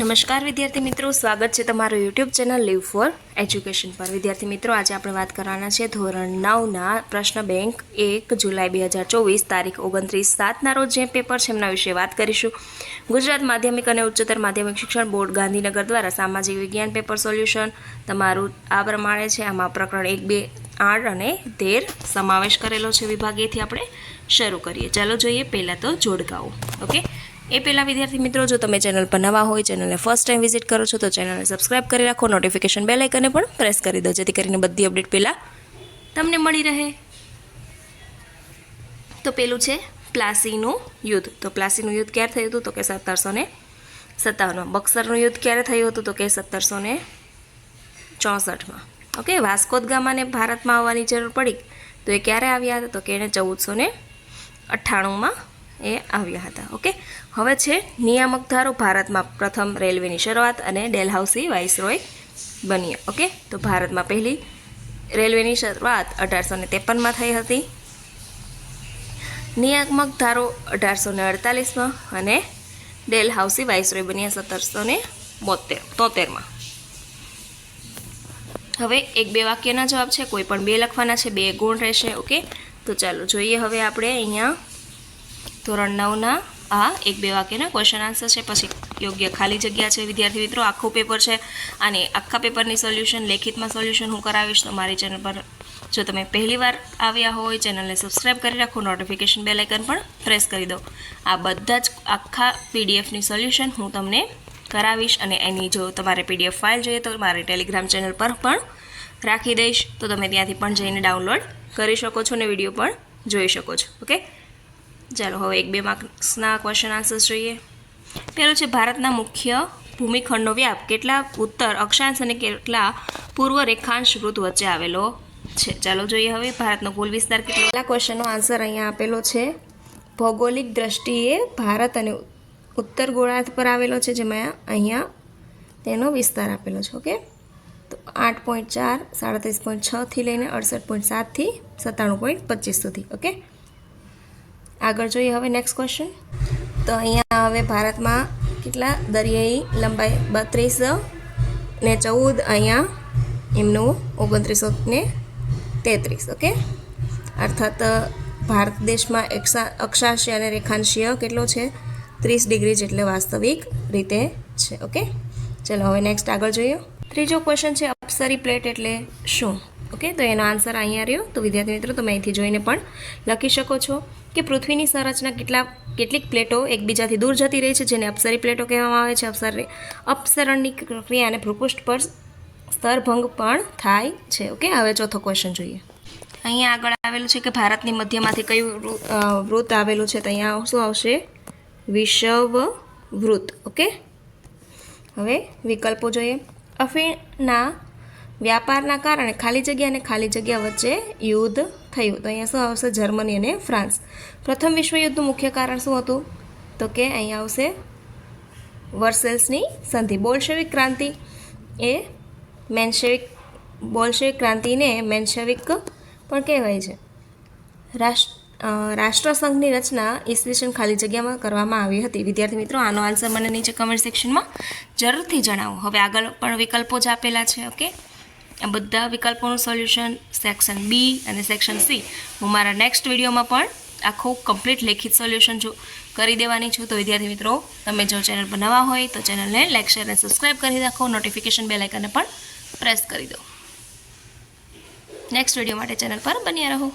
નમસ્કાર વિદ્યાર્થી મિત્રો, સ્વાગત છે તમારું YouTube channel live for education પર। વિદ્યાર્થી મિત્રો, આજે આપણે વાત કરવાના છે ધોરણ 9ના પ્રશ્ન બેંક 1 જુલાઈ 2024 તારીખ 29/7ના રોજ જે પેપર છે એમના વિશે વાત કરીશું। ગુજરાત માધ્યમિક અને ઉચ્ચતર માધ્યમિક શિક્ષણ બોર્ડ ગાંધીનગર દ્વારા સામાજિક વિજ્ઞાન પેપર સોલ્યુશન તમારું આ પ્રમાણે છે। આમાં પ્રકરણ 1, 2, 8 અને 13 સમાવેશ કરેલો છે। વિભાગીયથી આપણે શરૂ કરીએ। ચાલો જોઈએ પહેલાં તો જોડકાઓ। ઓકે, એ પહેલાં વિદ્યાર્થી મિત્રો, જો તમે ચેનલ પર નવા હોય, ચેનલને ફર્સ્ટ ટાઈમ વિઝિટ કરો છો તો ચેનલને સબસ્ક્રાઇબ કરી રાખો, નોટિફિકેશન બેલ આઇકનને પણ પ્રેસ કરી દો જેથી કરીને બધી અપડેટ પહેલાં તમને મળી રહે। તો પેલું છે પ્લાસીનું યુદ્ધ। તો પ્લાસીનું યુદ્ધ ક્યારે થયું હતું? તો કે 1757માં। બક્સરનું યુદ્ધ ક્યારે થયું હતું? તો કે 1764માં। ઓકે, વાસ્કો દ ગામાને ભારતમાં આવવાની જરૂર પડી તો એ ક્યારે આવ્યા હતા? તો કે એને 1498માં એ આવ્યા હતા। ઓકે, હવે છે નિયામક ધારો। ભારતમાં પ્રથમ રેલવેની શરૂઆત અને ડેલહાઉસી વાઇસરોય બન્યા। ઓકે, તો ભારતમાં પહેલી રેલવેની શરૂઆત 1853માં થઈ હતી। નિયામક ધારો 1848માં અને ડેલહાઉસી વાઇસરોય બન્યા 1773માં। હવે 1-2 વાક્યના જવાબ છે, કોઈ પણ 2 લખવાના છે, 2 ગુણ રહેશે। ઓકે, તો ચાલો જોઈએ હવે આપણે અહીંયા ધોરણ 9ના આ 1-2 વાક્યના ક્વેશ્ચન આન્સર છે, પછી યોગ્ય ખાલી જગ્યા છે। વિદ્યાર્થી મિત્રો, આખું પેપર છે અને આખા પેપરની સોલ્યુશન લેખિતમાં સોલ્યુશન હું કરાવીશ। તો મારી ચેનલ પર જો તમે પહેલીવાર આવ્યા હોય, ચેનલને સબસ્ક્રાઈબ કરી રાખો, નોટિફિકેશન બેલ આઇકન પણ પ્રેસ કરી દો। આ બધા જ આખા પીડીએફની સોલ્યુશન હું તમને કરાવીશ અને એની જો તમારે પીડીએફ ફાઇલ જોઈએ તો મારી ટેલિગ્રામ ચેનલ પર પણ રાખી દઈશ, તો તમે ત્યાંથી પણ જઈને ડાઉનલોડ કરી શકો છો અને વિડીયો પણ જોઈ શકો છો। ઓકે, ચાલો હવે 1-2 માર્ક્સના ક્વેશ્ચન આન્સર્સ જોઈએ। પહેલું છે ભારતના મુખ્ય ભૂમિખંડનો વ્યાપ કેટલા ઉત્તર અક્ષાંશ અને કેટલા પૂર્વ રેખાંશ વૃત્ત વચ્ચે આવેલો છે? ચાલો જોઈએ હવે ભારતનો કુલ વિસ્તાર કેટલો। પહેલા ક્વેશ્ચનનો આન્સર અહીંયા આપેલો છે, ભૌગોલિક દ્રષ્ટિએ ભારત અને ઉત્તર ગોળાર્ધ પર આવેલો છે, જેમાં અહીંયા તેનો વિસ્તાર આપેલો છે। ઓકે, તો 8.4, 37.6 થી લઈને 68.7 થી 97.25 સુધી। ઓકે, આગળ જોઈએ હવે નેક્સ્ટ ક્વેશ્ચન। તો અહીંયા હવે ભારતમાં કેટલા દરિયાઈ લંબાઈ 32 ને 14, અહીંયા એમનું 29 ને 33। ઓકે, અર્થાત ભારત દેશમાં અક્ષાંશીય અને રેખાંશીય કેટલો છે? 30 ડિગ્રી જેટલે વાસ્તવિક રીતે છે। ઓકે, ચલો હવે નેક્સ્ટ આગળ જોઈએ। ત્રીજો ક્વેશ્ચન છે અપ્સરી પ્લેટ એટલે શું? ઓકે, તો એનો આન્સર અહીંયા રહ્યો। તો વિદ્યાર્થી મિત્રો, તમે અહીંથી જોઈને પણ લખી શકો છો કે પૃથ્વીની સંરચના કેટલીક પ્લેટો એકબીજાથી દૂર જતી રહી છે, જેને અપ્સરી પ્લેટો કહેવામાં આવે છે। અપસરણની ક્રિયા અને ભૂપૃષ્ઠ પર સ્તરભંગ પણ થાય છે। ઓકે, હવે ચોથો ક્વેશ્ચન જોઈએ। અહીંયા આગળ આવેલું છે કે ભારતની મધ્યમાંથી કયું વૃત્ત આવેલું છે? તો અહીંયા શું આવશે? વિષુવવૃત્ત। ઓકે, હવે વિકલ્પો જોઈએ। અફીણના વ્યાપારના કારણે ખાલી જગ્યા અને ખાલી જગ્યા વચ્ચે યુદ્ધ થયું, તો અહીંયા શું આવશે? જર્મની અને ફ્રાન્સ। પ્રથમ વિશ્વયુદ્ધનું મુખ્ય કારણ શું હતું? તો કે અહીંયા આવશે વર્સેલ્સની સંધિ। બોલ્શેવિક ક્રાંતિ એ બોલ્શેવિક ક્રાંતિને મેન્શેવિક પણ કહેવાય છે। રાષ્ટ્રસંઘની રચના ઈસવીસન ખાલી જગ્યામાં કરવામાં આવી હતી। વિદ્યાર્થી મિત્રો, આનો આન્સર મને નીચે કમેન્ટ સેક્શનમાં જરૂરથી જણાવો। હવે આગળ પણ વિકલ્પો જ આપેલા છે। ઓકે, આ બધા વિકલ્પોનું સોલ્યુશન સેક્શન બી અને સેક્શન સી હું મારા નેક્સ્ટ વિડીયોમાં પણ આખું કમ્પ્લીટ લેખિત સોલ્યુશન કરી દેવાની છું। તો વિદ્યાર્થી મિત્રો, તમે જો ચેનલ પર નવા હોય તો ચેનલને લાઈક, શેર અને સબસ્ક્રાઈબ કરી રાખો, નોટિફિકેશન બેલ આઇકનને પણ પ્રેસ કરી દો। નેક્સ્ટ વિડીયો માટે ચેનલ પર બન્યા રહો।